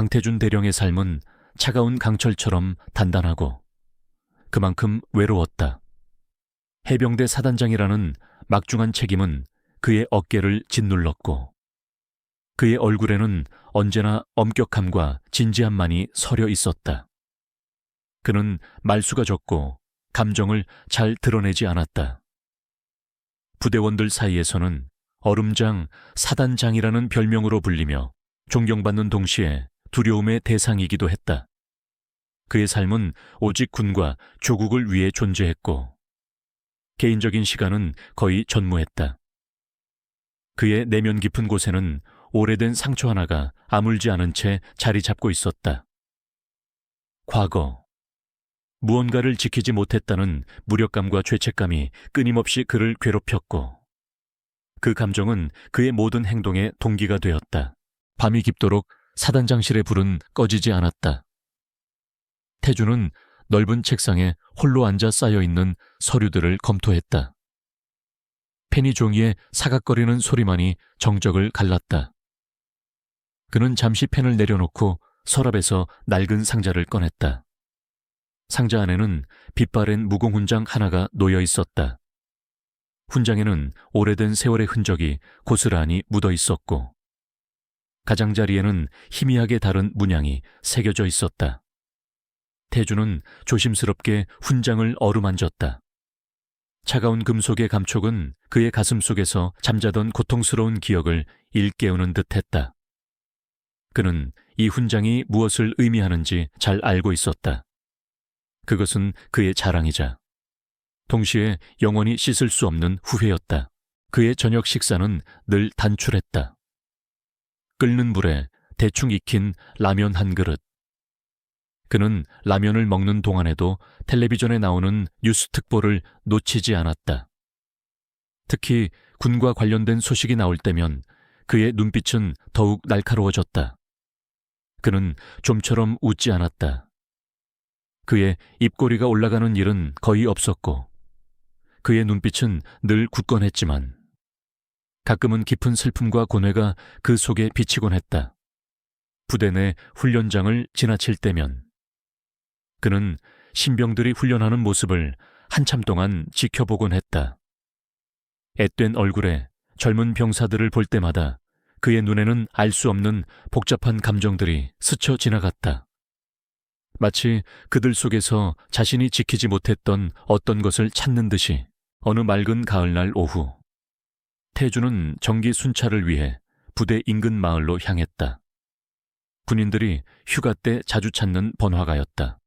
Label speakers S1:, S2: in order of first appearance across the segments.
S1: 강태준 대령의 삶은 차가운 강철처럼 단단하고 그만큼 외로웠다. 해병대 사단장이라는 막중한 책임은 그의 어깨를 짓눌렀고 그의 얼굴에는 언제나 엄격함과 진지함만이 서려 있었다. 그는 말수가 적고 감정을 잘 드러내지 않았다. 부대원들 사이에서는 얼음장 사단장이라는 별명으로 불리며 존경받는 동시에 두려움의 대상이기도 했다. 그의 삶은 오직 군과 조국을 위해 존재했고 개인적인 시간은 거의 전무했다. 그의 내면 깊은 곳에는 오래된 상처 하나가 아물지 않은 채 자리 잡고 있었다. 과거, 무언가를 지키지 못했다는 무력감과 죄책감이 끊임없이 그를 괴롭혔고 그 감정은 그의 모든 행동의 동기가 되었다. 밤이 깊도록 사단장실의 불은 꺼지지 않았다. 태준은 넓은 책상에 홀로 앉아 쌓여있는 서류들을 검토했다. 펜이 종이에 사각거리는 소리만이 정적을 갈랐다. 그는 잠시 펜을 내려놓고 서랍에서 낡은 상자를 꺼냈다. 상자 안에는 빛바랜 무공훈장 하나가 놓여 있었다. 훈장에는 오래된 세월의 흔적이 고스란히 묻어 있었고 가장자리에는 희미하게 다른 문양이 새겨져 있었다. 태준은 조심스럽게 훈장을 어루만졌다. 차가운 금속의 감촉은 그의 가슴 속에서 잠자던 고통스러운 기억을 일깨우는 듯했다. 그는 이 훈장이 무엇을 의미하는지 잘 알고 있었다. 그것은 그의 자랑이자 동시에 영원히 씻을 수 없는 후회였다. 그의 저녁 식사는 늘 단출했다. 끓는 물에 대충 익힌 라면 한 그릇. 그는 라면을 먹는 동안에도 텔레비전에 나오는 뉴스 특보를 놓치지 않았다. 특히 군과 관련된 소식이 나올 때면 그의 눈빛은 더욱 날카로워졌다. 그는 좀처럼 웃지 않았다. 그의 입꼬리가 올라가는 일은 거의 없었고 그의 눈빛은 늘 굳건했지만 가끔은 깊은 슬픔과 고뇌가 그 속에 비치곤 했다. 부대 내 훈련장을 지나칠 때면 그는 신병들이 훈련하는 모습을 한참 동안 지켜보곤 했다. 앳된 얼굴에 젊은 병사들을 볼 때마다 그의 눈에는 알 수 없는 복잡한 감정들이 스쳐 지나갔다. 마치 그들 속에서 자신이 지키지 못했던 어떤 것을 찾는 듯이 어느 맑은 가을날 오후 태준은 정기 순찰을 위해 부대 인근 마을로 향했다. 군인들이 휴가 때 자주 찾는 번화가였다.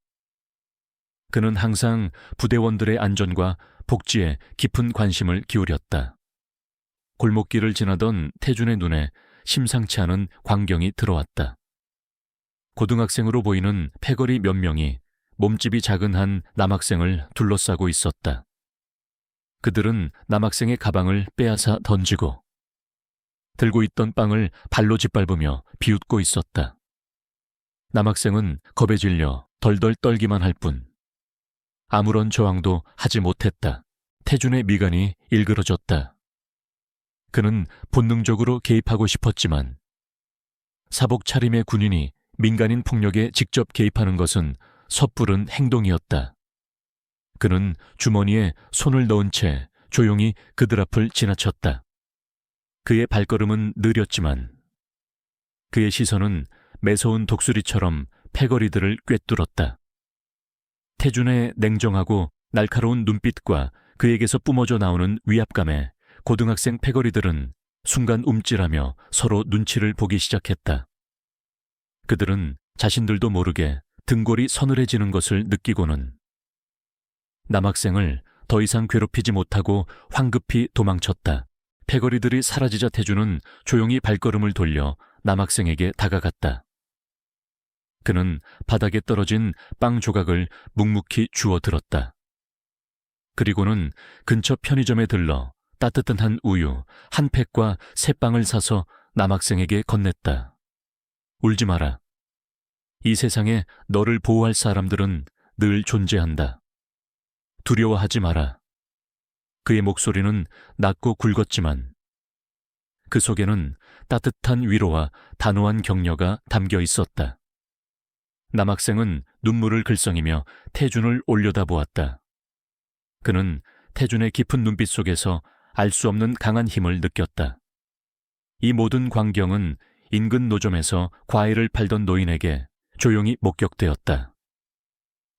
S1: 그는 항상 부대원들의 안전과 복지에 깊은 관심을 기울였다. 골목길을 지나던 태준의 눈에 심상치 않은 광경이 들어왔다. 고등학생으로 보이는 패거리 몇 명이 몸집이 작은 한 남학생을 둘러싸고 있었다. 그들은 남학생의 가방을 빼앗아 던지고 들고 있던 빵을 발로 짓밟으며 비웃고 있었다. 남학생은 겁에 질려 덜덜 떨기만 할 뿐 아무런 저항도 하지 못했다. 태준의 미간이 일그러졌다. 그는 본능적으로 개입하고 싶었지만 사복 차림의 군인이 민간인 폭력에 직접 개입하는 것은 섣부른 행동이었다. 그는 주머니에 손을 넣은 채 조용히 그들 앞을 지나쳤다. 그의 발걸음은 느렸지만 그의 시선은 매서운 독수리처럼 패거리들을 꿰뚫었다. 태준의 냉정하고 날카로운 눈빛과 그에게서 뿜어져 나오는 위압감에 고등학생 패거리들은 순간 움찔하며 서로 눈치를 보기 시작했다. 그들은 자신들도 모르게 등골이 서늘해지는 것을 느끼고는 남학생을 더 이상 괴롭히지 못하고 황급히 도망쳤다. 패거리들이 사라지자 태준은 조용히 발걸음을 돌려 남학생에게 다가갔다. 그는 바닥에 떨어진 빵 조각을 묵묵히 주워 들었다. 그리고는 근처 편의점에 들러 따뜻한 우유 한 팩과 새 빵을 사서 남학생에게 건넸다. 울지 마라. 이 세상에 너를 보호할 사람들은 늘 존재한다. 두려워하지 마라. 그의 목소리는 낮고 굵었지만 그 속에는 따뜻한 위로와 단호한 격려가 담겨 있었다. 남학생은 눈물을 글썽이며 태준을 올려다보았다. 그는 태준의 깊은 눈빛 속에서 알 수 없는 강한 힘을 느꼈다. 이 모든 광경은 인근 노점에서 과일을 팔던 노인에게 조용히 목격되었다.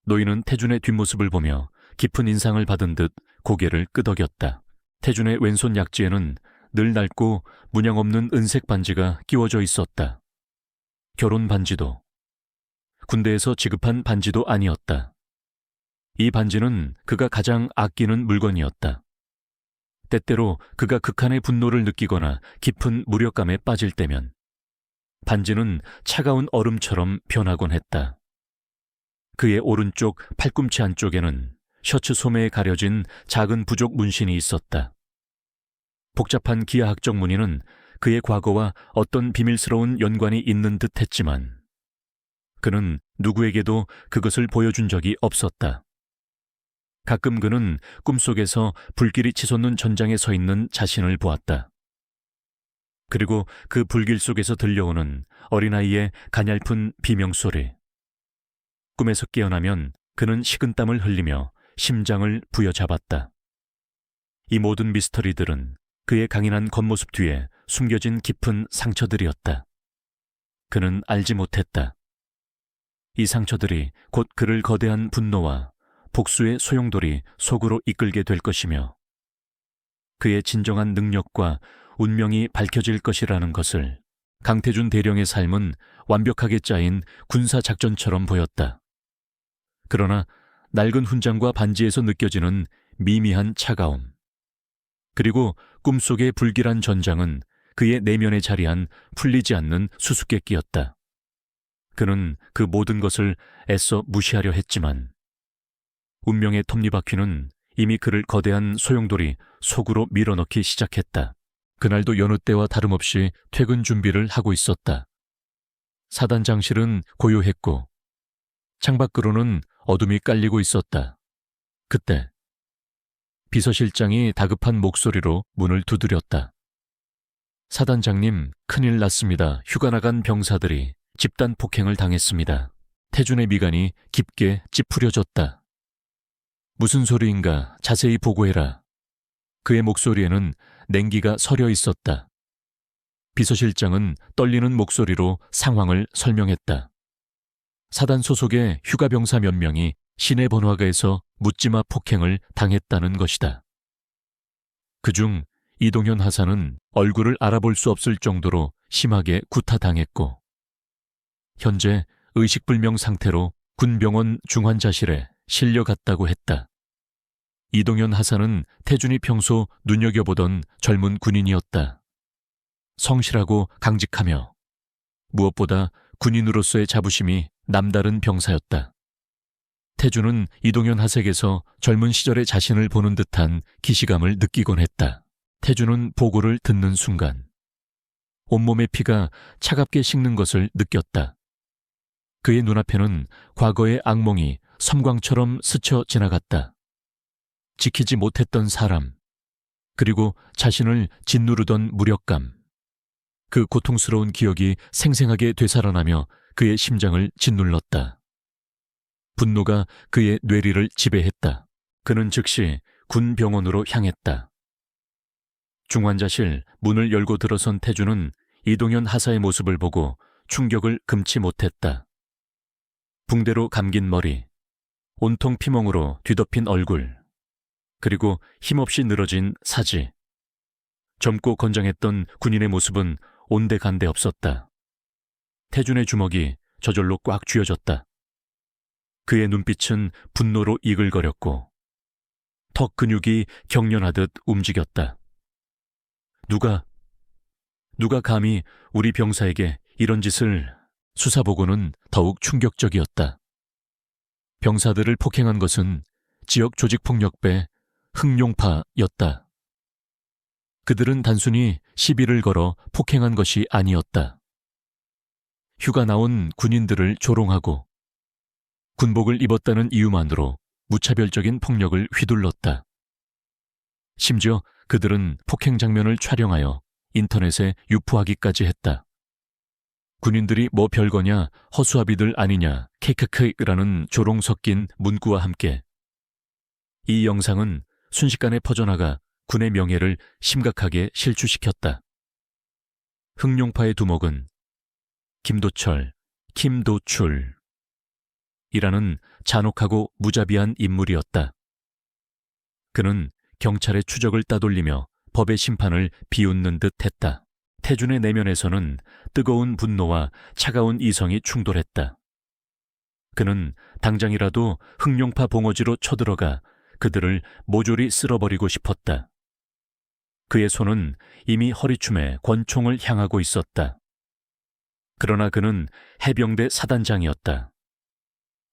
S1: 노인은 태준의 뒷모습을 보며 깊은 인상을 받은 듯 고개를 끄덕였다. 태준의 왼손 약지에는 늘 낡고 문양 없는 은색 반지가 끼워져 있었다. 결혼 반지도, 군대에서 지급한 반지도 아니었다. 이 반지는 그가 가장 아끼는 물건이었다. 때때로 그가 극한의 분노를 느끼거나 깊은 무력감에 빠질 때면 반지는 차가운 얼음처럼 변하곤 했다. 그의 오른쪽 팔꿈치 안쪽에는 셔츠 소매에 가려진 작은 부족 문신이 있었다. 복잡한 기하학적 무늬는 그의 과거와 어떤 비밀스러운 연관이 있는 듯 했지만 그는 누구에게도 그것을 보여준 적이 없었다. 가끔 그는 꿈속에서 불길이 치솟는 전장에 서 있는 자신을 보았다. 그리고 그 불길 속에서 들려오는 어린아이의 가냘픈 비명소리. 꿈에서 깨어나면 그는 식은땀을 흘리며 심장을 부여잡았다. 이 모든 미스터리들은 그의 강인한 겉모습 뒤에 숨겨진 깊은 상처들이었다. 그는 알지 못했다. 이 상처들이 곧 그를 거대한 분노와 복수의 소용돌이 속으로 이끌게 될 것이며 그의 진정한 능력과 운명이 밝혀질 것이라는 것을 강태준 대령의 삶은 완벽하게 짜인 군사작전처럼 보였다. 그러나 낡은 훈장과 반지에서 느껴지는 미미한 차가움, 그리고 꿈속의 불길한 전장은 그의 내면에 자리한 풀리지 않는 수수께끼였다. 그는 그 모든 것을 애써 무시하려 했지만 운명의 톱니바퀴는 이미 그를 거대한 소용돌이 속으로 밀어넣기 시작했다. 그날도 여느 때와 다름없이 퇴근 준비를 하고 있었다. 사단장실은 고요했고 창밖으로는 어둠이 깔리고 있었다. 그때 비서실장이 다급한 목소리로 문을 두드렸다. 사단장님, 큰일 났습니다. 휴가 나간 병사들이 집단 폭행을 당했습니다. 태준의 미간이 깊게 찌푸려졌다. 무슨 소리인가 자세히 보고해라. 그의 목소리에는 냉기가 서려 있었다. 비서실장은 떨리는 목소리로 상황을 설명했다. 사단 소속의 휴가병사 몇 명이 시내 번화가에서 묻지마 폭행을 당했다는 것이다. 그중 이동현 하사는 얼굴을 알아볼 수 없을 정도로 심하게 구타당했고 현재 의식불명 상태로 군병원 중환자실에 실려갔다고 했다. 이동현 하사는 태준이 평소 눈여겨보던 젊은 군인이었다. 성실하고 강직하며 무엇보다 군인으로서의 자부심이 남다른 병사였다. 태준은 이동현 하색에서 젊은 시절의 자신을 보는 듯한 기시감을 느끼곤 했다. 태준은 보고를 듣는 순간 온몸의 피가 차갑게 식는 것을 느꼈다. 그의 눈앞에는 과거의 악몽이 섬광처럼 스쳐 지나갔다. 지키지 못했던 사람, 그리고 자신을 짓누르던 무력감. 그 고통스러운 기억이 생생하게 되살아나며 그의 심장을 짓눌렀다. 분노가 그의 뇌리를 지배했다. 그는 즉시 군 병원으로 향했다. 중환자실 문을 열고 들어선 태준은 이동현 하사의 모습을 보고 충격을 금치 못했다. 붕대로 감긴 머리, 온통 피멍으로 뒤덮인 얼굴, 그리고 힘없이 늘어진 사지. 젊고 건장했던 군인의 모습은 온데간데 없었다. 태준의 주먹이 저절로 꽉 쥐어졌다. 그의 눈빛은 분노로 이글거렸고 턱 근육이 경련하듯 움직였다. 누가 감히 우리 병사에게 이런 짓을... 수사보고는 더욱 충격적이었다. 병사들을 폭행한 것은 지역 조직폭력배 흑룡파였다. 그들은 단순히 시비를 걸어 폭행한 것이 아니었다. 휴가 나온 군인들을 조롱하고 군복을 입었다는 이유만으로 무차별적인 폭력을 휘둘렀다. 심지어 그들은 폭행 장면을 촬영하여 인터넷에 유포하기까지 했다. 군인들이 뭐 별거냐, 허수아비들 아니냐, 케이크크라는 조롱 섞인 문구와 함께 이 영상은 순식간에 퍼져나가 군의 명예를 심각하게 실추시켰다. 흥룡파의 두목은 김도철, 김도출이라는 잔혹하고 무자비한 인물이었다. 그는 경찰의 추적을 따돌리며 법의 심판을 비웃는 듯 했다. 태준의 내면에서는 뜨거운 분노와 차가운 이성이 충돌했다. 그는 당장이라도 흥룡파 봉어지로 쳐들어가 그들을 모조리 쓸어버리고 싶었다. 그의 손은 이미 허리춤에 권총을 향하고 있었다. 그러나 그는 해병대 사단장이었다.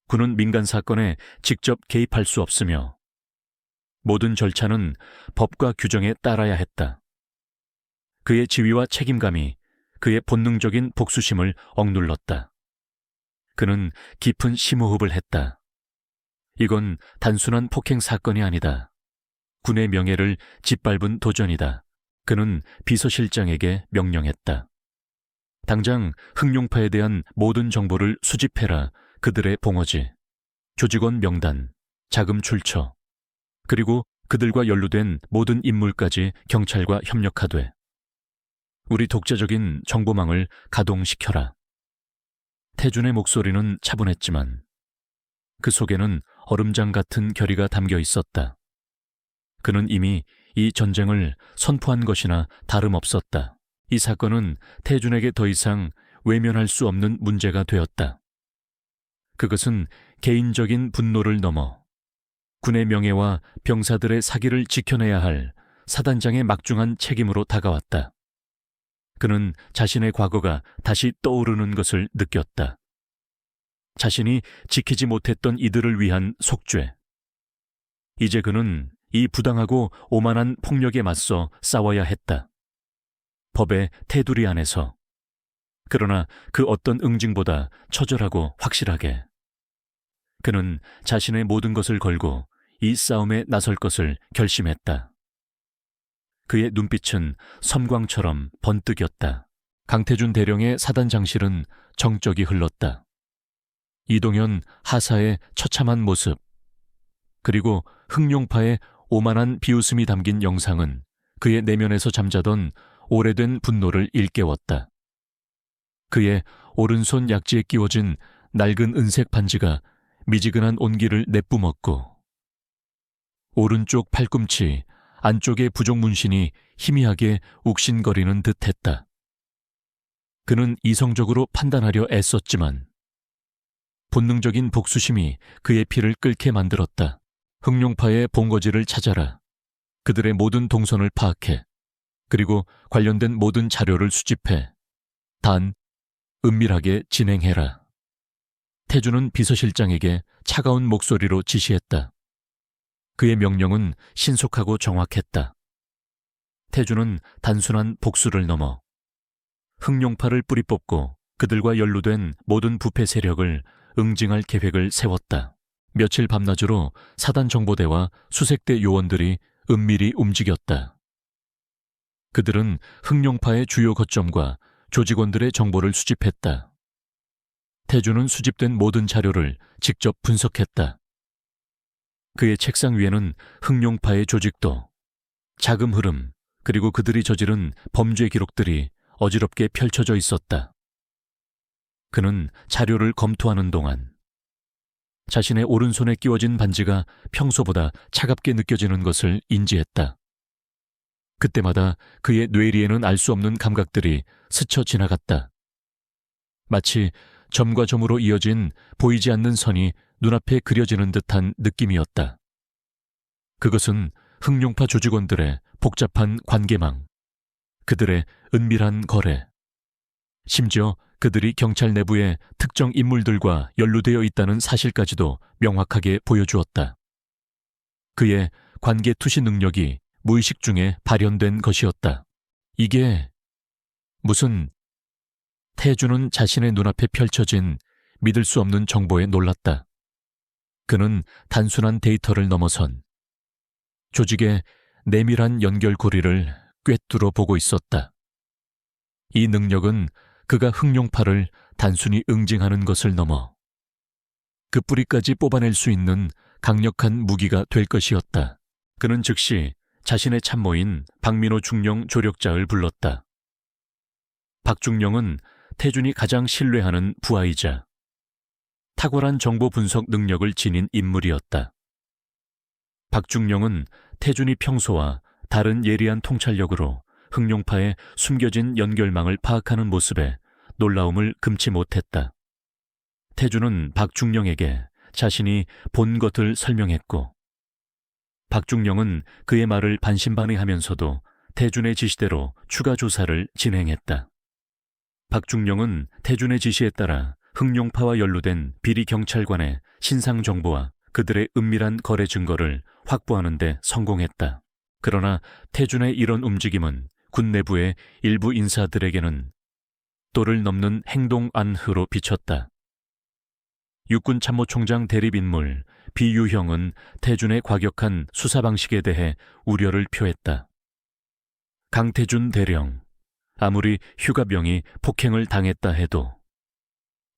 S1: 군은 민간 사건에 직접 개입할 수 없으며 모든 절차는 법과 규정에 따라야 했다. 그의 지위와 책임감이 그의 본능적인 복수심을 억눌렀다. 그는 깊은 심호흡을 했다. 이건 단순한 폭행 사건이 아니다. 군의 명예를 짓밟은 도전이다. 그는 비서실장에게 명령했다. 당장 흥룡파에 대한 모든 정보를 수집해라. 그들의 봉어지, 조직원 명단, 자금 출처, 그리고 그들과 연루된 모든 인물까지 경찰과 협력하되 우리 독자적인 정보망을 가동시켜라. 태준의 목소리는 차분했지만 그 속에는 얼음장 같은 결의가 담겨 있었다. 그는 이미 이 전쟁을 선포한 것이나 다름없었다. 이 사건은 태준에게 더 이상 외면할 수 없는 문제가 되었다. 그것은 개인적인 분노를 넘어 군의 명예와 병사들의 사기를 지켜내야 할 사단장의 막중한 책임으로 다가왔다. 그는 자신의 과거가 다시 떠오르는 것을 느꼈다. 자신이 지키지 못했던 이들을 위한 속죄. 이제 그는 이 부당하고 오만한 폭력에 맞서 싸워야 했다. 법의 테두리 안에서. 그러나 그 어떤 응징보다 처절하고 확실하게. 그는 자신의 모든 것을 걸고 이 싸움에 나설 것을 결심했다. 그의 눈빛은 섬광처럼 번뜩였다. 강태준 대령의 사단장실은 정적이 흘렀다. 이동현 하사의 처참한 모습, 그리고 흥룡파의 오만한 비웃음이 담긴 영상은 그의 내면에서 잠자던 오래된 분노를 일깨웠다. 그의 오른손 약지에 끼워진 낡은 은색 반지가 미지근한 온기를 내뿜었고 오른쪽 팔꿈치 안쪽의 부종 문신이 희미하게 욱신거리는 듯했다. 그는 이성적으로 판단하려 애썼지만 본능적인 복수심이 그의 피를 끓게 만들었다. 흥룡파의 본거지를 찾아라. 그들의 모든 동선을 파악해. 그리고 관련된 모든 자료를 수집해. 단, 은밀하게 진행해라. 태준은 비서실장에게 차가운 목소리로 지시했다. 그의 명령은 신속하고 정확했다. 태준은 단순한 복수를 넘어 흥룡파를 뿌리 뽑고 그들과 연루된 모든 부패 세력을 응징할 계획을 세웠다. 며칠 밤낮으로 사단정보대와 수색대 요원들이 은밀히 움직였다. 그들은 흥룡파의 주요 거점과 조직원들의 정보를 수집했다. 태준은 수집된 모든 자료를 직접 분석했다. 그의 책상 위에는 흥룡파의 조직도, 자금 흐름, 그리고 그들이 저지른 범죄 기록들이 어지럽게 펼쳐져 있었다. 그는 자료를 검토하는 동안 자신의 오른손에 끼워진 반지가 평소보다 차갑게 느껴지는 것을 인지했다. 그때마다 그의 뇌리에는 알 수 없는 감각들이 스쳐 지나갔다. 마치 점과 점으로 이어진 보이지 않는 선이 눈앞에 그려지는 듯한 느낌이었다. 그것은 흥룡파 조직원들의 복잡한 관계망, 그들의 은밀한 거래, 심지어 그들이 경찰 내부의 특정 인물들과 연루되어 있다는 사실까지도 명확하게 보여주었다. 그의 관계 투시 능력이 무의식 중에 발현된 것이었다. 이게 무슨... 태준은 자신의 눈앞에 펼쳐진 믿을 수 없는 정보에 놀랐다. 그는 단순한 데이터를 넘어선 조직의 내밀한 연결고리를 꿰뚫어 보고 있었다. 이 능력은 그가 흑룡파를 단순히 응징하는 것을 넘어 그 뿌리까지 뽑아낼 수 있는 강력한 무기가 될 것이었다. 그는 즉시 자신의 참모인 박민호 중령 조력자를 불렀다. 박중령은 태준이 가장 신뢰하는 부하이자 탁월한 정보 분석 능력을 지닌 인물이었다. 박중령은 태준이 평소와 다른 예리한 통찰력으로 흑룡파의 숨겨진 연결망을 파악하는 모습에 놀라움을 금치 못했다. 태준은 박중령에게 자신이 본 것을 설명했고, 박중령은 그의 말을 반신반의하면서도 태준의 지시대로 추가 조사를 진행했다. 박중령은 태준의 지시에 따라 흑룡파와 연루된 비리 경찰관의 신상 정보와 그들의 은밀한 거래 증거를 확보하는 데 성공했다. 그러나 태준의 이런 움직임은 군 내부의 일부 인사들에게는 도를 넘는 행동 안흐로 비쳤다. 육군 참모총장 대립인물 비유형은 태준의 과격한 수사 방식에 대해 우려를 표했다. 강태준 대령, 아무리 휴가병이 폭행을 당했다 해도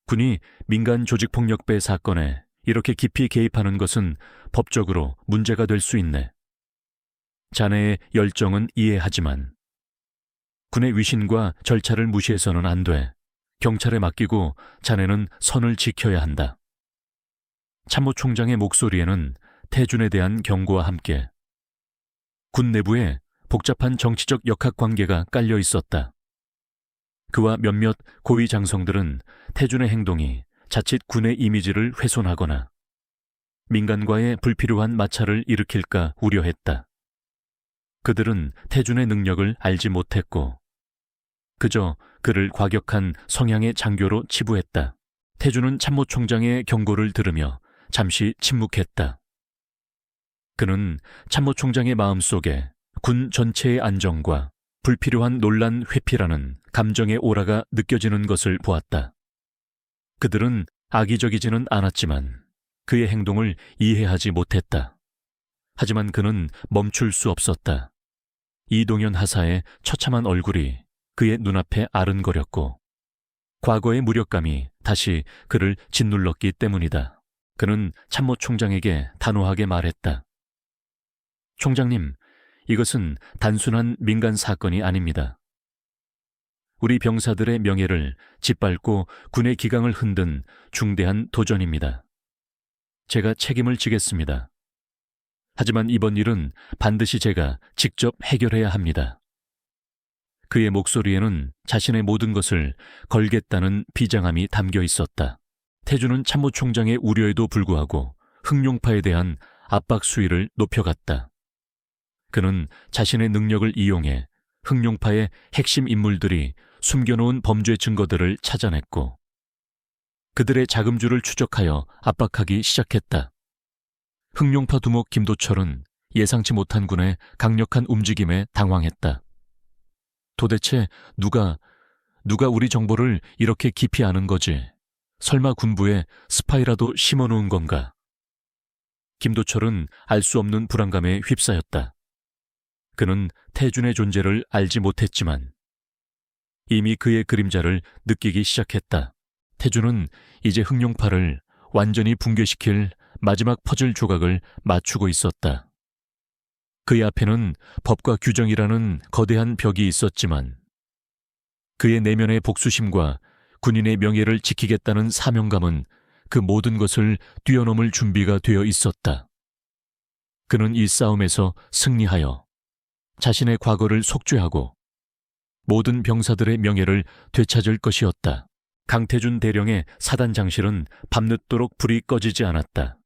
S1: 군이 민간 조직폭력배 사건에 이렇게 깊이 개입하는 것은 법적으로 문제가 될 수 있네. 자네의 열정은 이해하지만 군의 위신과 절차를 무시해서는 안 돼. 경찰에 맡기고 자네는 선을 지켜야 한다. 참모총장의 목소리에는 태준에 대한 경고와 함께 군 내부에 복잡한 정치적 역학관계가 깔려 있었다. 그와 몇몇 고위 장성들은 태준의 행동이 자칫 군의 이미지를 훼손하거나 민간과의 불필요한 마찰을 일으킬까 우려했다. 그들은 태준의 능력을 알지 못했고 그저 그를 과격한 성향의 장교로 치부했다. 태준은 참모총장의 경고를 들으며 잠시 침묵했다. 그는 참모총장의 마음속에 군 전체의 안정과 불필요한 논란 회피라는 감정의 오라가 느껴지는 것을 보았다. 그들은 악의적이지는 않았지만 그의 행동을 이해하지 못했다. 하지만 그는 멈출 수 없었다. 이동현 하사의 처참한 얼굴이 그의 눈앞에 아른거렸고 과거의 무력감이 다시 그를 짓눌렀기 때문이다. 그는 참모총장에게 단호하게 말했다. 총장님, 이것은 단순한 민간 사건이 아닙니다. 우리 병사들의 명예를 짓밟고 군의 기강을 흔든 중대한 도전입니다. 제가 책임을 지겠습니다. 하지만 이번 일은 반드시 제가 직접 해결해야 합니다. 그의 목소리에는 자신의 모든 것을 걸겠다는 비장함이 담겨 있었다. 태준은 참모총장의 우려에도 불구하고 흑룡파에 대한 압박 수위를 높여갔다. 그는 자신의 능력을 이용해 흑룡파의 핵심 인물들이 숨겨놓은 범죄 증거들을 찾아냈고 그들의 자금줄을 추적하여 압박하기 시작했다. 흑룡파 두목 김도철은 예상치 못한 군의 강력한 움직임에 당황했다. 도대체 누가 우리 정보를 이렇게 깊이 아는 거지? 설마 군부에 스파이라도 심어놓은 건가? 김도철은 알 수 없는 불안감에 휩싸였다. 그는 태준의 존재를 알지 못했지만 이미 그의 그림자를 느끼기 시작했다. 태준은 이제 흑룡파를 완전히 붕괴시킬 마지막 퍼즐 조각을 맞추고 있었다. 그의 앞에는 법과 규정이라는 거대한 벽이 있었지만 그의 내면의 복수심과 군인의 명예를 지키겠다는 사명감은 그 모든 것을 뛰어넘을 준비가 되어 있었다. 그는 이 싸움에서 승리하여 자신의 과거를 속죄하고 모든 병사들의 명예를 되찾을 것이었다. 강태준 대령의 사단 장실은 밤늦도록 불이 꺼지지 않았다.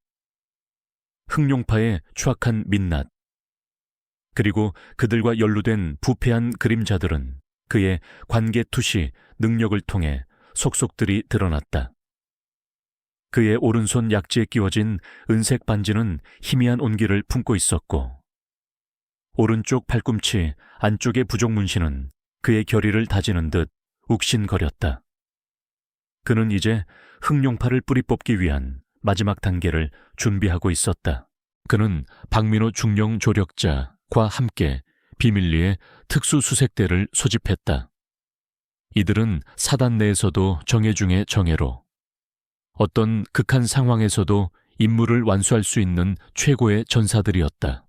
S1: 흑룡파의 추악한 민낯, 그리고 그들과 연루된 부패한 그림자들은 그의 관계투시 능력을 통해 속속들이 드러났다. 그의 오른손 약지에 끼워진 은색 반지는 희미한 온기를 품고 있었고 오른쪽 팔꿈치 안쪽의 부족 문신은 그의 결의를 다지는 듯 욱신거렸다. 그는 이제 흑룡파를 뿌리 뽑기 위한 마지막 단계를 준비하고 있었다. 그는 박민호 중령 조력자과 함께 비밀리에 특수수색대를 소집했다. 이들은 사단 내에서도 정예 중의 정예로 어떤 극한 상황에서도 임무를 완수할 수 있는 최고의 전사들이었다.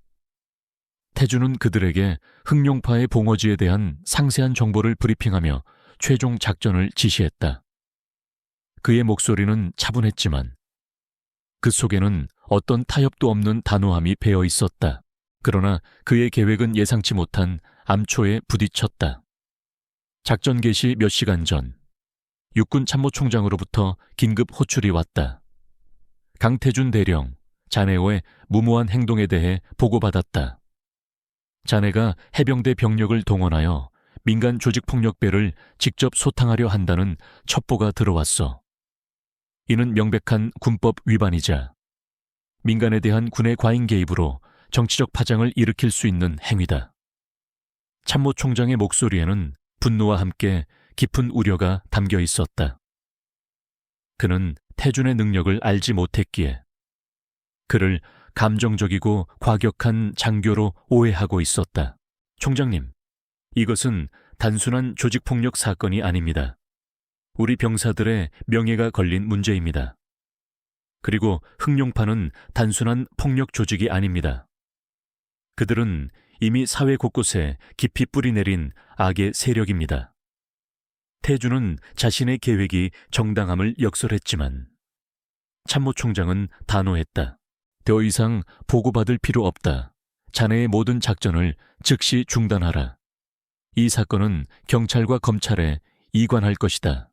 S1: 태주는 그들에게 흑룡파의 봉어지에 대한 상세한 정보를 브리핑하며 최종 작전을 지시했다. 그의 목소리는 차분했지만 그 속에는 어떤 타협도 없는 단호함이 배어 있었다. 그러나 그의 계획은 예상치 못한 암초에 부딪혔다. 작전 개시 몇 시간 전, 육군 참모총장으로부터 긴급 호출이 왔다. 강태준 대령, 자네의 무모한 행동에 대해 보고받았다. 자네가 해병대 병력을 동원하여 민간 조직폭력배를 직접 소탕하려 한다는 첩보가 들어왔어. 이는 명백한 군법 위반이자 민간에 대한 군의 과잉 개입으로 정치적 파장을 일으킬 수 있는 행위다. 참모총장의 목소리에는 분노와 함께 깊은 우려가 담겨 있었다. 그는 태준의 능력을 알지 못했기에 그를 감정적이고 과격한 장교로 오해하고 있었다. 총장님, 이것은 단순한 조직폭력 사건이 아닙니다. 우리 병사들의 명예가 걸린 문제입니다. 그리고 흑룡파는 단순한 폭력 조직이 아닙니다. 그들은 이미 사회 곳곳에 깊이 뿌리내린 악의 세력입니다. 태주는 자신의 계획이 정당함을 역설했지만 참모총장은 단호했다. 더 이상 보고받을 필요 없다. 자네의 모든 작전을 즉시 중단하라. 이 사건은 경찰과 검찰에 이관할 것이다.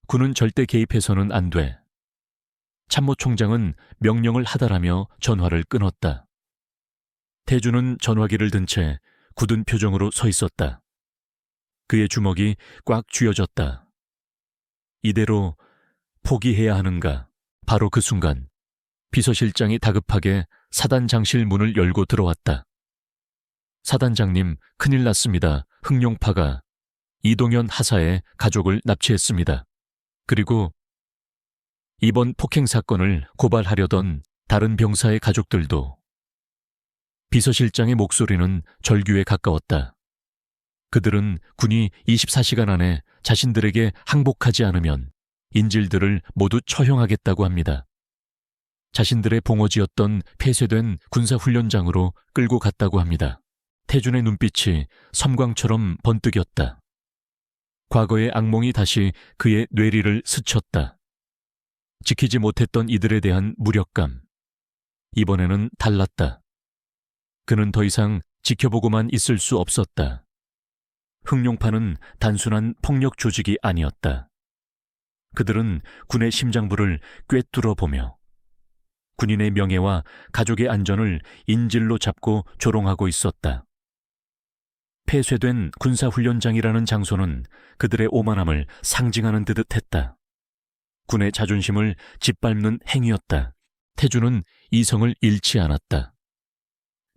S1: 군은 절대 개입해서는 안 돼. 참모총장은 명령을 하달하며 전화를 끊었다. 태주는 전화기를 든 채 굳은 표정으로 서 있었다. 그의 주먹이 꽉 쥐어졌다. 이대로 포기해야 하는가? 바로 그 순간 비서실장이 다급하게 사단장실 문을 열고 들어왔다. 사단장님, 큰일 났습니다. 흑룡파가 이동현 하사의 가족을 납치했습니다. 그리고 이번 폭행 사건을 고발하려던 다른 병사의 가족들도. 비서실장의 목소리는 절규에 가까웠다. 그들은 군이 24시간 안에 자신들에게 항복하지 않으면 인질들을 모두 처형하겠다고 합니다. 자신들의 봉어지였던 폐쇄된 군사훈련장으로 끌고 갔다고 합니다. 태준의 눈빛이 섬광처럼 번뜩였다. 과거의 악몽이 다시 그의 뇌리를 스쳤다. 지키지 못했던 이들에 대한 무력감. 이번에는 달랐다. 그는 더 이상 지켜보고만 있을 수 없었다. 흑룡파는 단순한 폭력 조직이 아니었다. 그들은 군의 심장부를 꿰뚫어 보며 군인의 명예와 가족의 안전을 인질로 잡고 조롱하고 있었다. 폐쇄된 군사훈련장이라는 장소는 그들의 오만함을 상징하는 듯 했다. 군의 자존심을 짓밟는 행위였다. 태주는 이성을 잃지 않았다.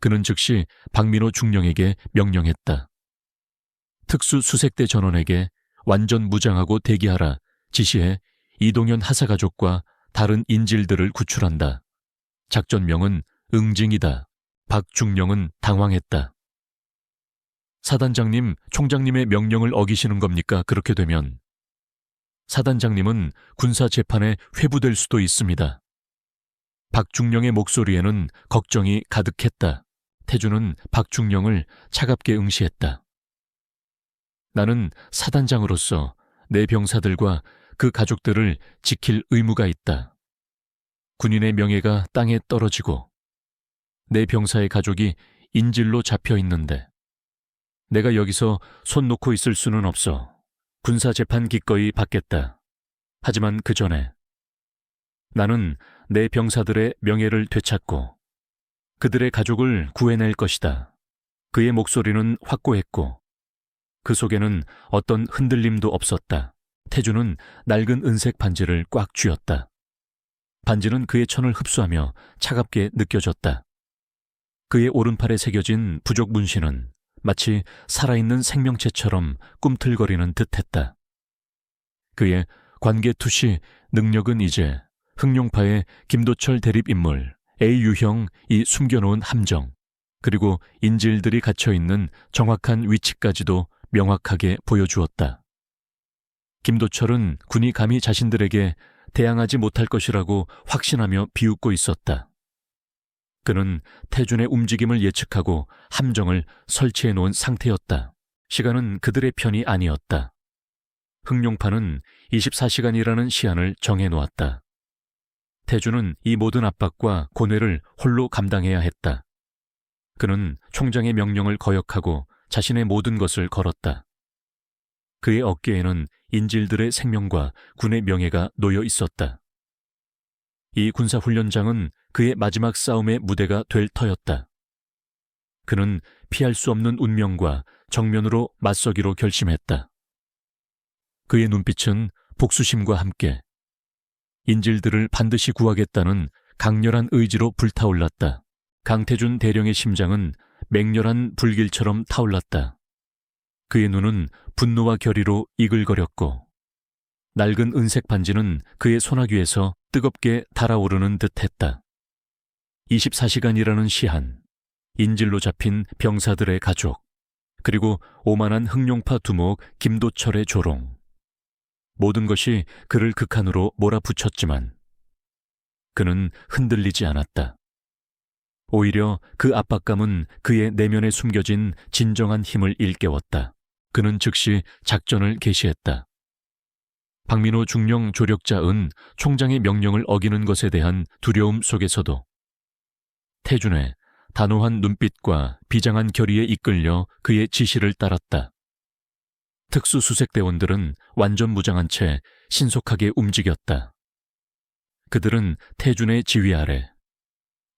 S1: 그는 즉시 박민호 중령에게 명령했다. 특수수색대 전원에게 완전 무장하고 대기하라 지시해 이동현 하사 가족과 다른 인질들을 구출한다. 작전명은 응징이다. 박중령은 당황했다. 사단장님, 총장님의 명령을 어기시는 겁니까? 그렇게 되면 사단장님은 군사재판에 회부될 수도 있습니다. 박중령의 목소리에는 걱정이 가득했다. 태주는 박중령을 차갑게 응시했다. 나는 사단장으로서 내 병사들과 그 가족들을 지킬 의무가 있다. 군인의 명예가 땅에 떨어지고 내 병사의 가족이 인질로 잡혀 있는데 내가 여기서 손 놓고 있을 수는 없어. 군사재판 기꺼이 받겠다. 하지만 그 전에 나는 내 병사들의 명예를 되찾고 그들의 가족을 구해낼 것이다. 그의 목소리는 확고했고 그 속에는 어떤 흔들림도 없었다. 태주는 낡은 은색 반지를 꽉 쥐었다. 반지는 그의 천을 흡수하며 차갑게 느껴졌다. 그의 오른팔에 새겨진 부족 문신은 마치 살아있는 생명체처럼 꿈틀거리는 듯했다. 그의 관계투시 능력은 이제 흑룡파의 김도철 대립인물 A유형이 숨겨놓은 함정 그리고 인질들이 갇혀있는 정확한 위치까지도 명확하게 보여주었다. 김도철은 군이 감히 자신들에게 대항하지 못할 것이라고 확신하며 비웃고 있었다. 그는 태준의 움직임을 예측하고 함정을 설치해 놓은 상태였다. 시간은 그들의 편이 아니었다. 흥룡파는 24시간이라는 시한을 정해 놓았다. 태준은 이 모든 압박과 고뇌를 홀로 감당해야 했다. 그는 총장의 명령을 거역하고 자신의 모든 것을 걸었다. 그의 어깨에는 인질들의 생명과 군의 명예가 놓여 있었다. 이 군사훈련장은 그의 마지막 싸움의 무대가 될 터였다. 그는 피할 수 없는 운명과 정면으로 맞서기로 결심했다. 그의 눈빛은 복수심과 함께 인질들을 반드시 구하겠다는 강렬한 의지로 불타올랐다. 강태준 대령의 심장은 맹렬한 불길처럼 타올랐다. 그의 눈은 분노와 결의로 이글거렸고 낡은 은색 반지는 그의 소나귀에서 뜨겁게 달아오르는 듯했다. 24시간이라는 시한, 인질로 잡힌 병사들의 가족, 그리고 오만한 흥룡파 두목 김도철의 조롱. 모든 것이 그를 극한으로 몰아붙였지만 그는 흔들리지 않았다. 오히려 그 압박감은 그의 내면에 숨겨진 진정한 힘을 일깨웠다. 그는 즉시 작전을 개시했다. 박민호 중령 조력자은 총장의 명령을 어기는 것에 대한 두려움 속에서도 태준의 단호한 눈빛과 비장한 결의에 이끌려 그의 지시를 따랐다. 특수수색대원들은 완전 무장한 채 신속하게 움직였다. 그들은 태준의 지휘 아래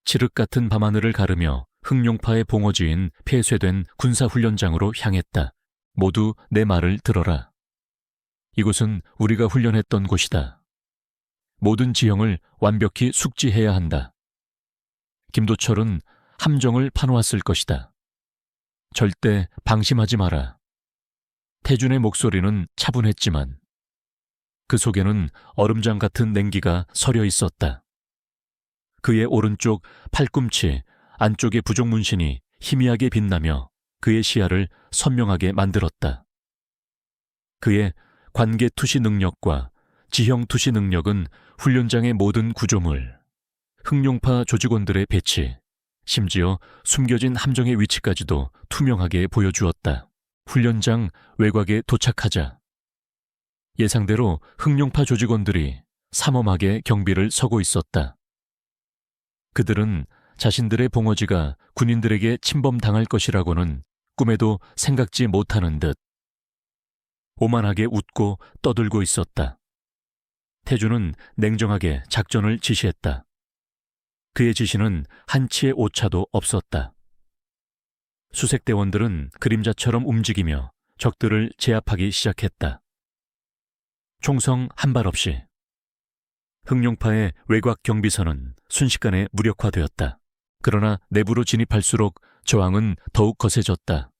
S1: 칠흑 같은 밤하늘을 가르며 흥룡파의 봉어지인 폐쇄된 군사훈련장으로 향했다. 모두 내 말을 들어라. 이곳은 우리가 훈련했던 곳이다. 모든 지형을 완벽히 숙지해야 한다. 김도철은 함정을 파놓았을 것이다. 절대 방심하지 마라. 태준의 목소리는 차분했지만 그 속에는 얼음장 같은 냉기가 서려 있었다. 그의 오른쪽 팔꿈치 안쪽의 부종 문신이 희미하게 빛나며 그의 시야를 선명하게 만들었다. 그의 관계 투시 능력과 지형 투시 능력은 훈련장의 모든 구조물, 흥룡파 조직원들의 배치, 심지어 숨겨진 함정의 위치까지도 투명하게 보여주었다. 훈련장 외곽에 도착하자 예상대로 흥룡파 조직원들이 삼엄하게 경비를 서고 있었다. 그들은 자신들의 봉어지가 군인들에게 침범당할 것이라고는 꿈에도 생각지 못하는 듯 오만하게 웃고 떠들고 있었다. 태준은 냉정하게 작전을 지시했다. 그의 지시는 한치의 오차도 없었다. 수색대원들은 그림자처럼 움직이며 적들을 제압하기 시작했다. 총성 한 발 없이 흥룡파의 외곽 경비선은 순식간에 무력화되었다. 그러나 내부로 진입할수록 저항은 더욱 거세졌다.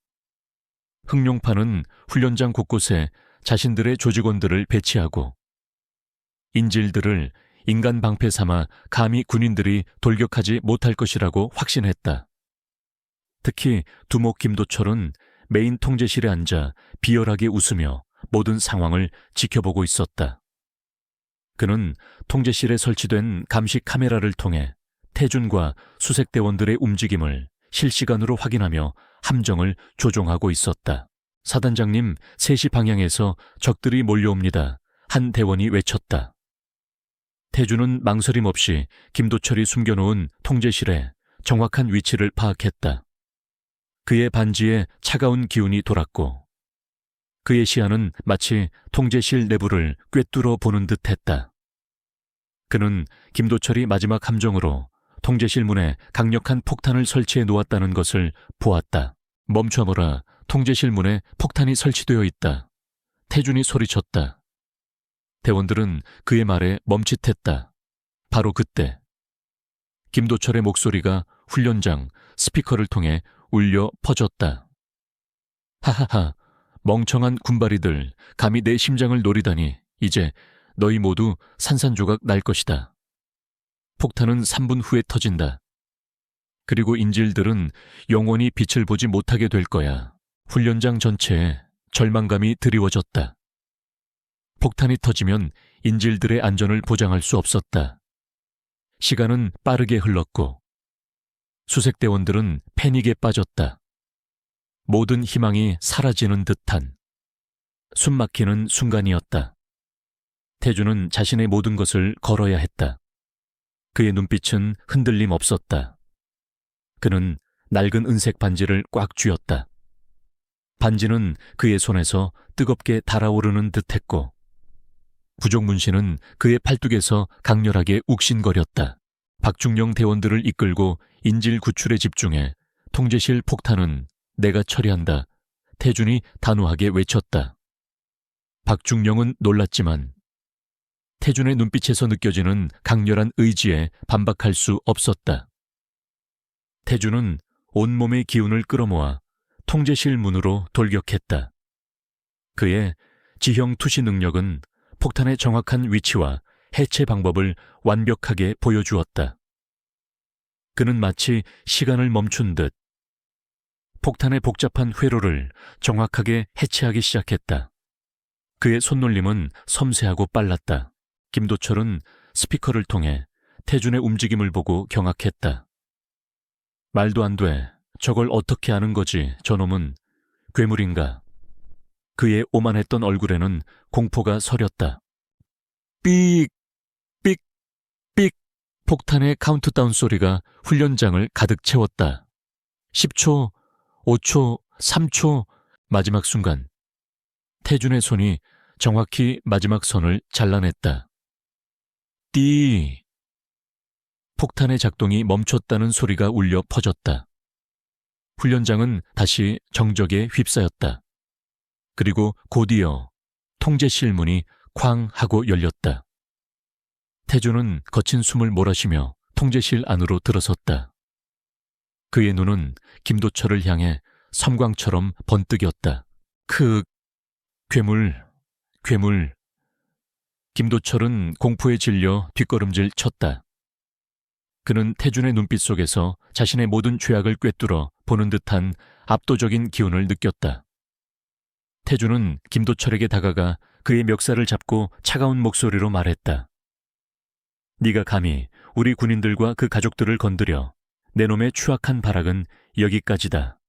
S1: 흥룡파는 훈련장 곳곳에 자신들의 조직원들을 배치하고 인질들을 인간 방패 삼아 감히 군인들이 돌격하지 못할 것이라고 확신했다. 특히 두목 김도철은 메인 통제실에 앉아 비열하게 웃으며 모든 상황을 지켜보고 있었다. 그는 통제실에 설치된 감시 카메라를 통해 태준과 수색대원들의 움직임을 실시간으로 확인하며 함정을 조종하고 있었다. 사단장님, 3시 방향에서 적들이 몰려옵니다. 한 대원이 외쳤다. 태준은 망설임 없이 김도철이 숨겨놓은 통제실에 정확한 위치를 파악했다. 그의 반지에 차가운 기운이 돌았고 그의 시야는 마치 통제실 내부를 꿰뚫어 보는 듯했다. 그는 김도철이 마지막 함정으로 통제실 문에 강력한 폭탄을 설치해 놓았다는 것을 보았다. 멈춰보라. 통제실 문에 폭탄이 설치되어 있다. 태준이 소리쳤다. 대원들은 그의 말에 멈칫했다. 바로 그때 김도철의 목소리가 훈련장 스피커를 통해 울려 퍼졌다. 하하하, 멍청한 군바리들, 감히 내 심장을 노리다니. 이제 너희 모두 산산조각 날 것이다. 폭탄은 3분 후에 터진다. 그리고 인질들은 영원히 빛을 보지 못하게 될 거야. 훈련장 전체에 절망감이 드리워졌다. 폭탄이 터지면 인질들의 안전을 보장할 수 없었다. 시간은 빠르게 흘렀고 수색대원들은 패닉에 빠졌다. 모든 희망이 사라지는 듯한 숨막히는 순간이었다. 태주는 자신의 모든 것을 걸어야 했다. 그의 눈빛은 흔들림 없었다. 그는 낡은 은색 반지를 꽉 쥐었다. 반지는 그의 손에서 뜨겁게 달아오르는 듯했고 부족 문신은 그의 팔뚝에서 강렬하게 욱신거렸다. 박중영 대원들을 이끌고 인질 구출에 집중해 통제실 폭탄은 내가 처리한다. 태준이 단호하게 외쳤다. 박중영은 놀랐지만 태준의 눈빛에서 느껴지는 강렬한 의지에 반박할 수 없었다. 태준은 온몸의 기운을 끌어모아 통제실 문으로 돌격했다. 그의 지형 투시 능력은 폭탄의 정확한 위치와 해체 방법을 완벽하게 보여주었다. 그는 마치 시간을 멈춘 듯 폭탄의 복잡한 회로를 정확하게 해체하기 시작했다. 그의 손놀림은 섬세하고 빨랐다. 김도철은 스피커를 통해 태준의 움직임을 보고 경악했다. 말도 안 돼. 저걸 어떻게 아는 거지, 저놈은. 괴물인가? 그의 오만했던 얼굴에는 공포가 서렸다. 삑! 삑! 삑! 폭탄의 카운트다운 소리가 훈련장을 가득 채웠다. 10초, 5초, 3초, 마지막 순간. 태준의 손이 정확히 마지막 선을 잘라냈다. 띠! 폭탄의 작동이 멈췄다는 소리가 울려 퍼졌다. 훈련장은 다시 정적에 휩싸였다. 그리고 곧이어 통제실 문이 쾅 하고 열렸다. 태준은 거친 숨을 몰아쉬며 통제실 안으로 들어섰다. 그의 눈은 김도철을 향해 섬광처럼 번뜩였다. 괴물. 김도철은 공포에 질려 뒷걸음질 쳤다. 그는 태준의 눈빛 속에서 자신의 모든 죄악을 꿰뚫어 보는 듯한 압도적인 기운을 느꼈다. 태준은 김도철에게 다가가 그의 멱살을 잡고 차가운 목소리로 말했다. 네가 감히 우리 군인들과 그 가족들을 건드려. 내 놈의 추악한 발악은 여기까지다.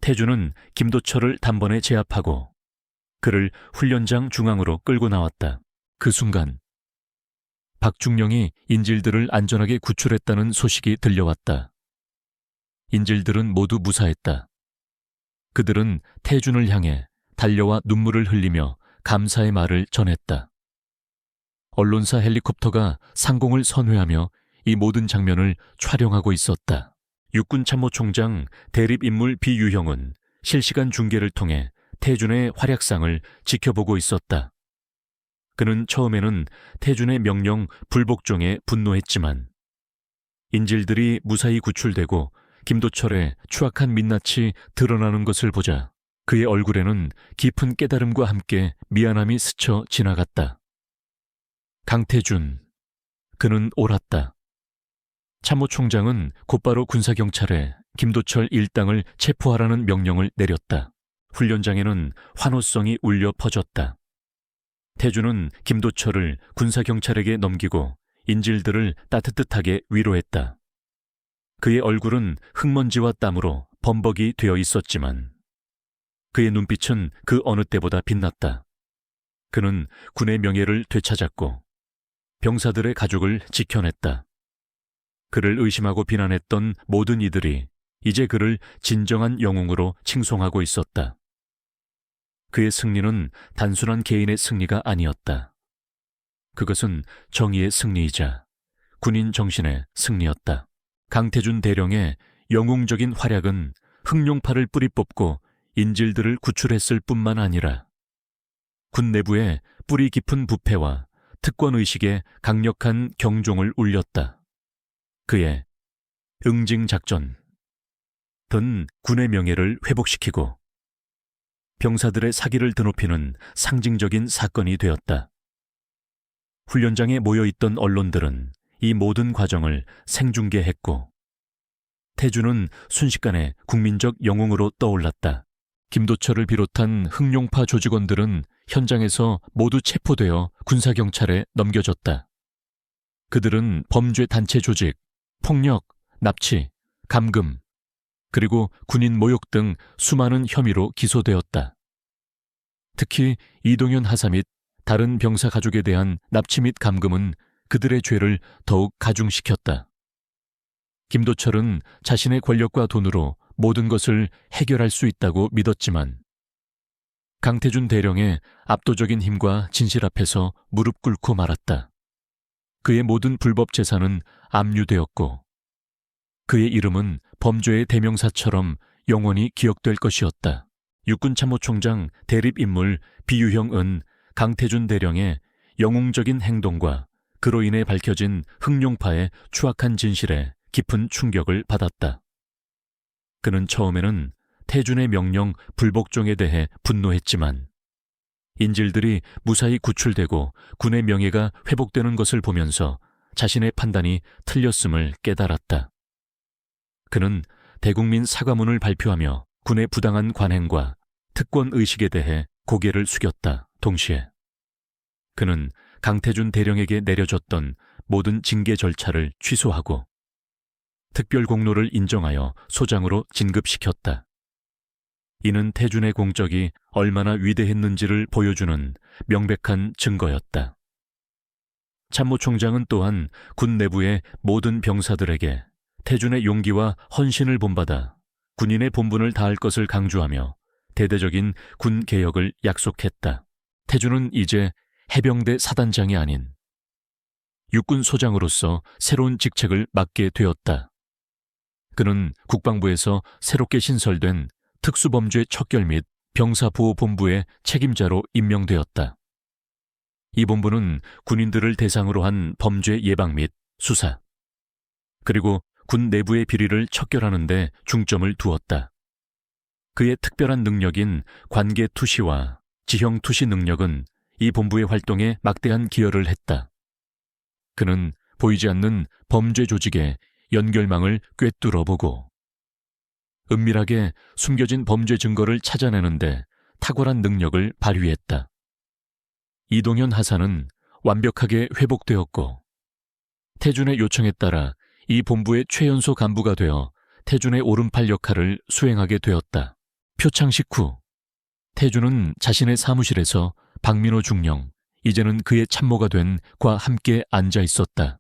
S1: 태준은 김도철을 단번에 제압하고 그를 훈련장 중앙으로 끌고 나왔다. 그 순간 박중영이 인질들을 안전하게 구출했다는 소식이 들려왔다. 인질들은 모두 무사했다. 그들은 태준을 향해 달려와 눈물을 흘리며 감사의 말을 전했다. 언론사 헬리콥터가 상공을 선회하며 이 모든 장면을 촬영하고 있었다. 육군참모총장 대립인물 비유형은 실시간 중계를 통해 태준의 활약상을 지켜보고 있었다. 그는 처음에는 태준의 명령 불복종에 분노했지만 인질들이 무사히 구출되고 김도철의 추악한 민낯이 드러나는 것을 보자 그의 얼굴에는 깊은 깨달음과 함께 미안함이 스쳐 지나갔다. 강태준, 그는 옳았다. 참모총장은 곧바로 군사경찰에 김도철 일당을 체포하라는 명령을 내렸다. 훈련장에는 환호성이 울려 퍼졌다. 태준은 김도철을 군사경찰에게 넘기고 인질들을 따뜻하게 위로했다. 그의 얼굴은 흙먼지와 땀으로 범벅이 되어 있었지만 그의 눈빛은 그 어느 때보다 빛났다. 그는 군의 명예를 되찾았고 병사들의 가족을 지켜냈다. 그를 의심하고 비난했던 모든 이들이 이제 그를 진정한 영웅으로 칭송하고 있었다. 그의 승리는 단순한 개인의 승리가 아니었다. 그것은 정의의 승리이자 군인 정신의 승리였다. 강태준 대령의 영웅적인 활약은 흑룡파를 뿌리 뽑고 인질들을 구출했을 뿐만 아니라 군 내부의 뿌리 깊은 부패와 특권의식에 강력한 경종을 울렸다. 그의 응징작전 든 군의 명예를 회복시키고 병사들의 사기를 드높이는 상징적인 사건이 되었다. 훈련장에 모여있던 언론들은 이 모든 과정을 생중계했고 태준은 순식간에 국민적 영웅으로 떠올랐다. 김도철을 비롯한 흑룡파 조직원들은 현장에서 모두 체포되어 군사경찰에 넘겨졌다. 그들은 범죄 단체 조직, 폭력, 납치, 감금, 그리고 군인 모욕 등 수많은 혐의로 기소되었다. 특히 이동현 하사 및 다른 병사 가족에 대한 납치 및 감금은 그들의 죄를 더욱 가중시켰다. 김도철은 자신의 권력과 돈으로 모든 것을 해결할 수 있다고 믿었지만 강태준 대령의 압도적인 힘과 진실 앞에서 무릎 꿇고 말았다. 그의 모든 불법 재산은 압류되었고 그의 이름은 범죄의 대명사처럼 영원히 기억될 것이었다. 육군참모총장 대립인물 비유형은 강태준 대령의 영웅적인 행동과 그로 인해 밝혀진 흑룡파의 추악한 진실에 깊은 충격을 받았다. 그는 처음에는 태준의 명령 불복종에 대해 분노했지만 인질들이 무사히 구출되고 군의 명예가 회복되는 것을 보면서 자신의 판단이 틀렸음을 깨달았다. 그는 대국민 사과문을 발표하며 군의 부당한 관행과 특권 의식에 대해 고개를 숙였다. 동시에 그는 강태준 대령에게 내려졌던 모든 징계 절차를 취소하고 특별 공로를 인정하여 소장으로 진급시켰다. 이는 태준의 공적이 얼마나 위대했는지를 보여주는 명백한 증거였다. 참모총장은 또한 군 내부의 모든 병사들에게 태준의 용기와 헌신을 본받아 군인의 본분을 다할 것을 강조하며 대대적인 군 개혁을 약속했다. 태준은 이제 해병대 사단장이 아닌 육군 소장으로서 새로운 직책을 맡게 되었다. 그는 국방부에서 새롭게 신설된 특수범죄 척결 및 병사보호본부의 책임자로 임명되었다. 이 본부는 군인들을 대상으로 한 범죄 예방 및 수사, 그리고 군 내부의 비리를 척결하는 데 중점을 두었다. 그의 특별한 능력인 관계 투시와 지형 투시 능력은 이 본부의 활동에 막대한 기여를 했다. 그는 보이지 않는 범죄 조직의 연결망을 꿰뚫어보고 은밀하게 숨겨진 범죄 증거를 찾아내는데 탁월한 능력을 발휘했다. 이동현 하사는 완벽하게 회복되었고 태준의 요청에 따라 이 본부의 최연소 간부가 되어 태준의 오른팔 역할을 수행하게 되었다. 표창식 후 태준은 자신의 사무실에서 박민호 중령, 이제는 그의 참모가 된 과 함께 앉아 있었다.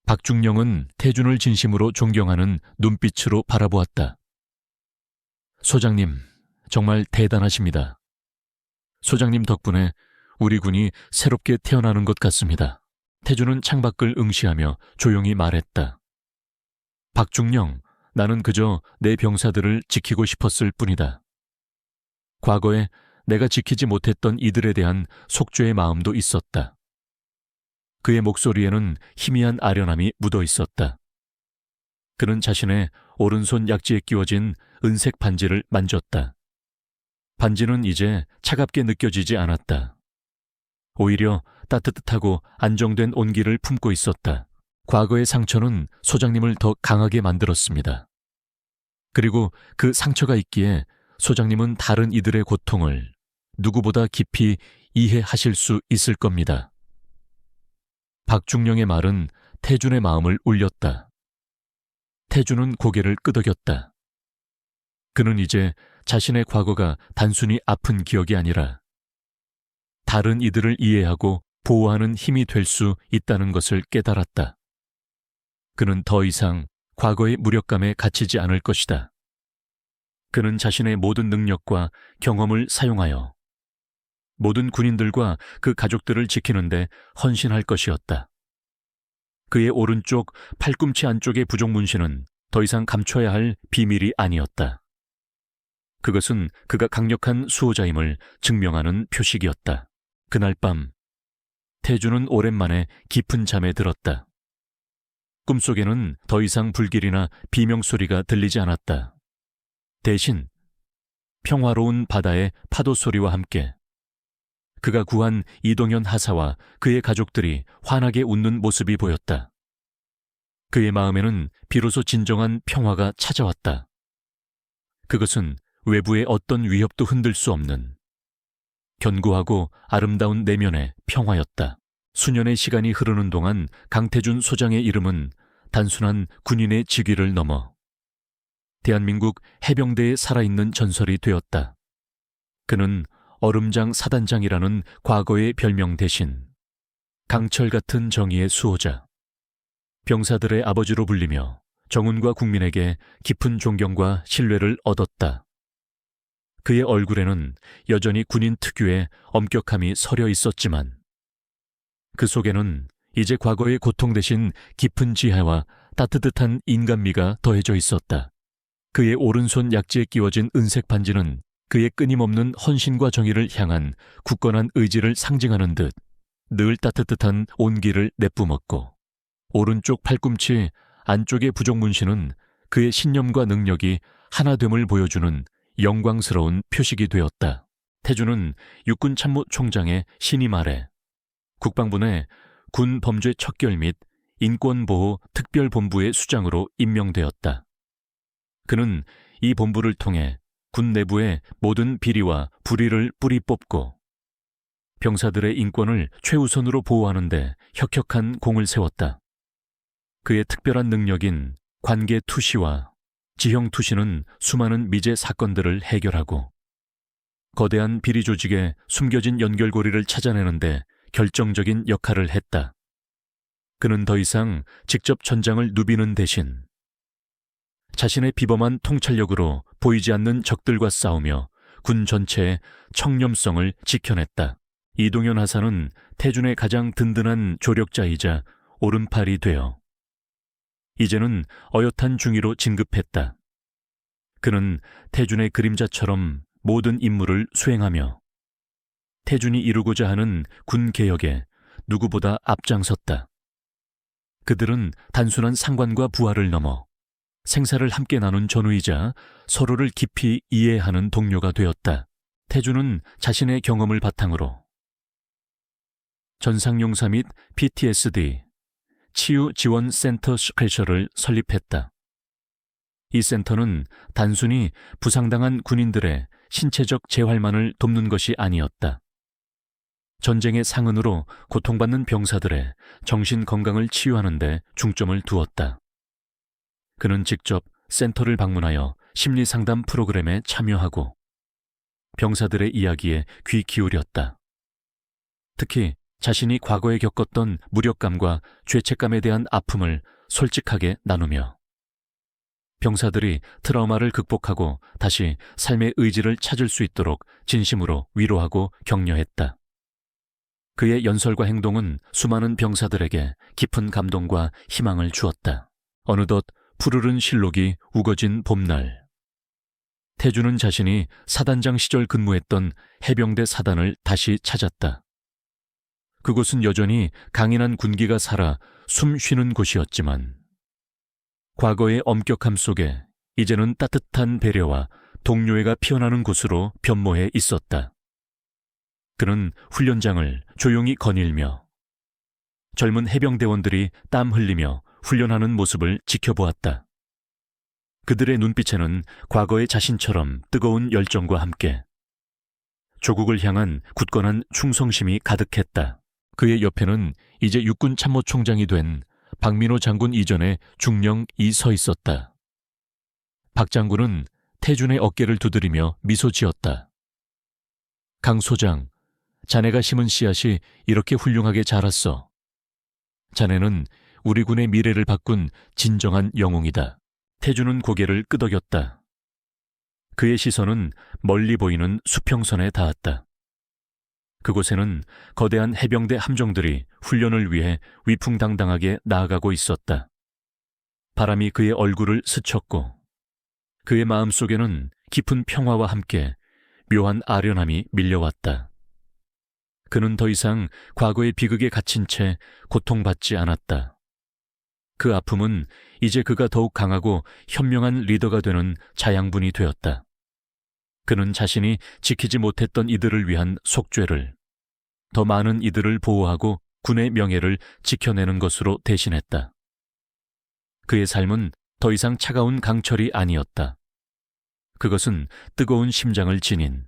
S1: 박중령은 태준을 진심으로 존경하는 눈빛으로 바라보았다. 소장님, 정말 대단하십니다. 소장님 덕분에 우리 군이 새롭게 태어나는 것 같습니다. 태준은 창밖을 응시하며 조용히 말했다. 박중령, 나는 그저 내 병사들을 지키고 싶었을 뿐이다. 과거에 내가 지키지 못했던 이들에 대한 속죄의 마음도 있었다. 그의 목소리에는 희미한 아련함이 묻어 있었다. 그는 자신의 오른손 약지에 끼워진 은색 반지를 만졌다. 반지는 이제 차갑게 느껴지지 않았다. 오히려 따뜻하고 안정된 온기를 품고 있었다. 과거의 상처는 소장님을 더 강하게 만들었습니다. 그리고 그 상처가 있기에 소장님은 다른 이들의 고통을 누구보다 깊이 이해하실 수 있을 겁니다. 박중령의 말은 태준의 마음을 울렸다. 태준은 고개를 끄덕였다. 그는 이제 자신의 과거가 단순히 아픈 기억이 아니라 다른 이들을 이해하고 보호하는 힘이 될 수 있다는 것을 깨달았다. 그는 더 이상 과거의 무력감에 갇히지 않을 것이다. 그는 자신의 모든 능력과 경험을 사용하여 모든 군인들과 그 가족들을 지키는데 헌신할 것이었다. 그의 오른쪽 팔꿈치 안쪽의 부종 문신은 더 이상 감춰야 할 비밀이 아니었다. 그것은 그가 강력한 수호자임을 증명하는 표식이었다. 그날 밤, 태준은 오랜만에 깊은 잠에 들었다. 꿈속에는 더 이상 불길이나 비명소리가 들리지 않았다. 대신 평화로운 바다의 파도 소리와 함께 그가 구한 이동현 하사와 그의 가족들이 환하게 웃는 모습이 보였다. 그의 마음에는 비로소 진정한 평화가 찾아왔다. 그것은 외부의 어떤 위협도 흔들 수 없는 견고하고 아름다운 내면의 평화였다. 수년의 시간이 흐르는 동안 강태준 소장의 이름은 단순한 군인의 직위를 넘어 대한민국 해병대에 살아있는 전설이 되었다. 그는 얼음장 사단장이라는 과거의 별명 대신 강철 같은 정의의 수호자, 병사들의 아버지로 불리며 정훈과 국민에게 깊은 존경과 신뢰를 얻었다. 그의 얼굴에는 여전히 군인 특유의 엄격함이 서려 있었지만 그 속에는 이제 과거의 고통 대신 깊은 지혜와 따뜻한 인간미가 더해져 있었다. 그의 오른손 약지에 끼워진 은색 반지는 그의 끊임없는 헌신과 정의를 향한 굳건한 의지를 상징하는 듯 늘 따뜻한 온기를 내뿜었고, 오른쪽 팔꿈치 안쪽의 부종 문신은 그의 신념과 능력이 하나됨을 보여주는 영광스러운 표식이 되었다. 태준은 육군 참모총장의 신임 아래 국방부 내 군 범죄 척결 및 인권보호 특별본부의 수장으로 임명되었다. 그는 이 본부를 통해 군 내부의 모든 비리와 불의를 뿌리 뽑고 병사들의 인권을 최우선으로 보호하는 데 혁혁한 공을 세웠다. 그의 특별한 능력인 관계 투시와 지형 투시는 수많은 미제 사건들을 해결하고 거대한 비리 조직의 숨겨진 연결고리를 찾아내는데 결정적인 역할을 했다. 그는 더 이상 직접 전장을 누비는 대신 자신의 비범한 통찰력으로 보이지 않는 적들과 싸우며 군 전체의 청렴성을 지켜냈다. 이동현 하사는 태준의 가장 든든한 조력자이자 오른팔이 되어 이제는 어엿한 중위로 진급했다. 그는 태준의 그림자처럼 모든 임무를 수행하며 태준이 이루고자 하는 군 개혁에 누구보다 앞장섰다. 그들은 단순한 상관과 부하를 넘어 생사를 함께 나눈 전우이자 서로를 깊이 이해하는 동료가 되었다. 태준은 자신의 경험을 바탕으로 전상용사 및 PTSD 치유지원센터 스페셜을 설립했다. 이 센터는 단순히 부상당한 군인들의 신체적 재활만을 돕는 것이 아니었다. 전쟁의 상흔으로 고통받는 병사들의 정신 건강을 치유하는 데 중점을 두었다. 그는 직접 센터를 방문하여 심리상담 프로그램에 참여하고 병사들의 이야기에 귀 기울였다. 특히 자신이 과거에 겪었던 무력감과 죄책감에 대한 아픔을 솔직하게 나누며 병사들이 트라우마를 극복하고 다시 삶의 의지를 찾을 수 있도록 진심으로 위로하고 격려했다. 그의 연설과 행동은 수많은 병사들에게 깊은 감동과 희망을 주었다. 어느덧 푸르른 실록이 우거진 봄날, 태준은 자신이 사단장 시절 근무했던 해병대 사단을 다시 찾았다. 그곳은 여전히 강인한 군기가 살아 숨 쉬는 곳이었지만 과거의 엄격함 속에 이제는 따뜻한 배려와 동료애가 피어나는 곳으로 변모해 있었다. 그는 훈련장을 조용히 거닐며 젊은 해병대원들이 땀 흘리며 훈련하는 모습을 지켜보았다. 그들의 눈빛에는 과거의 자신처럼 뜨거운 열정과 함께 조국을 향한 굳건한 충성심이 가득했다. 그의 옆에는 이제 육군 참모총장이 된 박민호 장군 이전의 중령이 서 있었다. 박 장군은 태준의 어깨를 두드리며 미소 지었다. 강 소장, 자네가 심은 씨앗이 이렇게 훌륭하게 자랐어. 자네는 우리 군의 미래를 바꾼 진정한 영웅이다. 태준은 고개를 끄덕였다. 그의 시선은 멀리 보이는 수평선에 닿았다. 그곳에는 거대한 해병대 함정들이 훈련을 위해 위풍당당하게 나아가고 있었다. 바람이 그의 얼굴을 스쳤고 그의 마음속에는 깊은 평화와 함께 묘한 아련함이 밀려왔다. 그는 더 이상 과거의 비극에 갇힌 채 고통받지 않았다. 그 아픔은 이제 그가 더욱 강하고 현명한 리더가 되는 자양분이 되었다. 그는 자신이 지키지 못했던 이들을 위한 속죄를, 더 많은 이들을 보호하고 군의 명예를 지켜내는 것으로 대신했다. 그의 삶은 더 이상 차가운 강철이 아니었다. 그것은 뜨거운 심장을 지닌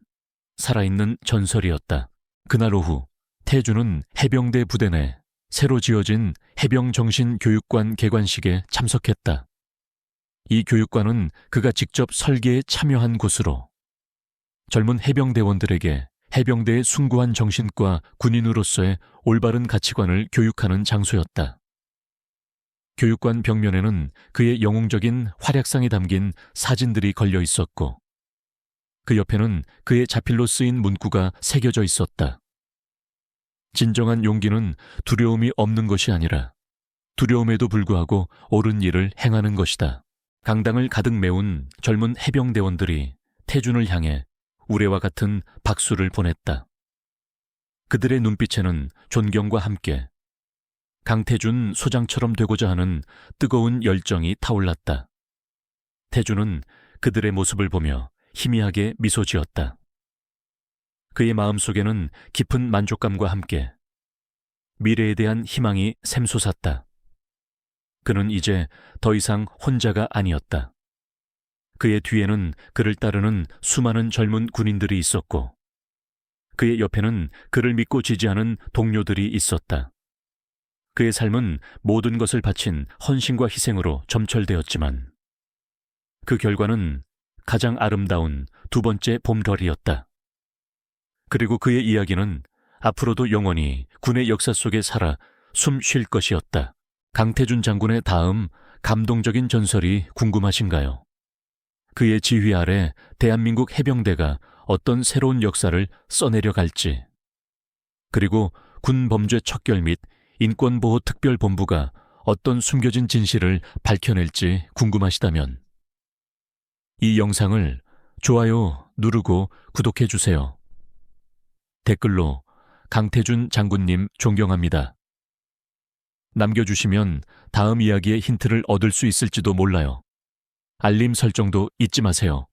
S1: 살아있는 전설이었다. 그날 오후 태주는 해병대 부대 내 새로 지어진 해병정신교육관 개관식에 참석했다. 이 교육관은 그가 직접 설계에 참여한 곳으로 젊은 해병대원들에게 해병대의 숭고한 정신과 군인으로서의 올바른 가치관을 교육하는 장소였다. 교육관 벽면에는 그의 영웅적인 활약상이 담긴 사진들이 걸려 있었고 그 옆에는 그의 자필로 쓰인 문구가 새겨져 있었다. 진정한 용기는 두려움이 없는 것이 아니라 두려움에도 불구하고 옳은 일을 행하는 것이다. 강당을 가득 메운 젊은 해병대원들이 태준을 향해 우레와 같은 박수를 보냈다. 그들의 눈빛에는 존경과 함께 강태준 소장처럼 되고자 하는 뜨거운 열정이 타올랐다. 태준은 그들의 모습을 보며 희미하게 미소 지었다. 그의 마음속에는 깊은 만족감과 함께 미래에 대한 희망이 샘솟았다. 그는 이제 더 이상 혼자가 아니었다. 그의 뒤에는 그를 따르는 수많은 젊은 군인들이 있었고 그의 옆에는 그를 믿고 지지하는 동료들이 있었다. 그의 삶은 모든 것을 바친 헌신과 희생으로 점철되었지만 그 결과는 가장 아름다운 두 번째 봄덜이었다. 그리고 그의 이야기는 앞으로도 영원히 군의 역사 속에 살아 숨 쉴 것이었다. 강태준 장군의 다음 감동적인 전설이 궁금하신가요? 그의 지휘 아래 대한민국 해병대가 어떤 새로운 역사를 써내려 갈지, 그리고 군범죄 척결 및 인권보호특별본부가 어떤 숨겨진 진실을 밝혀낼지 궁금하시다면 이 영상을 좋아요 누르고 구독해 주세요. 댓글로 강태준 장군님 존경합니다. 남겨주시면 다음 이야기의 힌트를 얻을 수 있을지도 몰라요. 알림 설정도 잊지 마세요.